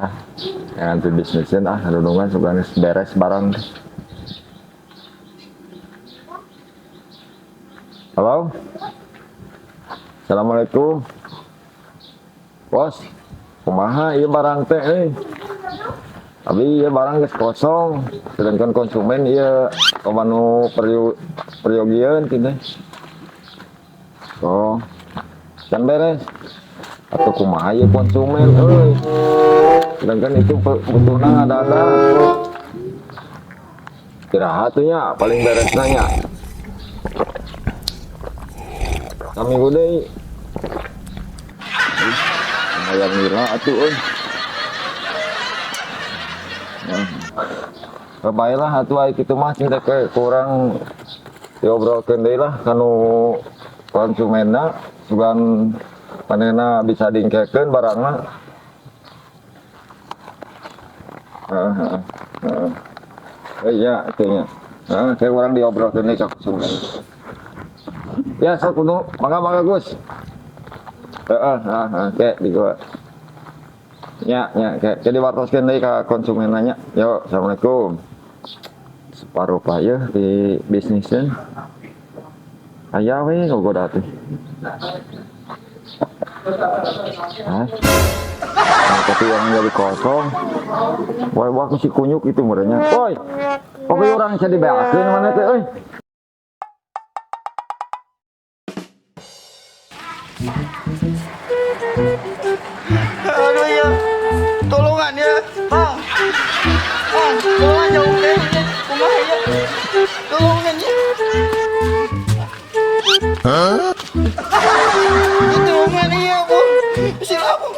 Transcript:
Yang nanti bisnisin rundungan suka beres barang. Halo, assalamualaikum, bos. Kumaha iya barang teh tapi iya barang geus kosong, sedangkan konsumen iya komanu peryogian gitu. Oh, can beres atau kumaha ieu konsumen euy, sedangkan itu butuhna ada istirahat tuh ya paling beres nanya kami gede yang gila atuh euy. Baiklah atuh ai kitu mah cinta ke kurang diobrolkeun deui lah kanu konsumenna sugan panena bisa dingkekeun barangna. Iya itunya. Kayak orang diobrolkeun deui ka konsumen. Ya sok kudu mangga Gus. Kayak di gua. Ya, kayak jadi wartoskeun deui ka konsumen nanya. Yo, assalamualaikum. Separuh payah di bisnisnya. Aya we gogoda teh. Tapi orang jadi kosong. Wah si kunyuk itu murahnya. Woi, oke orang bisa dibeakeun mana teh euy. Aduh ya, tolongan ya, bang. Tolongan jauh deh, kumaha ya, tolongan ya. Tolongan iya, bu, silap bu.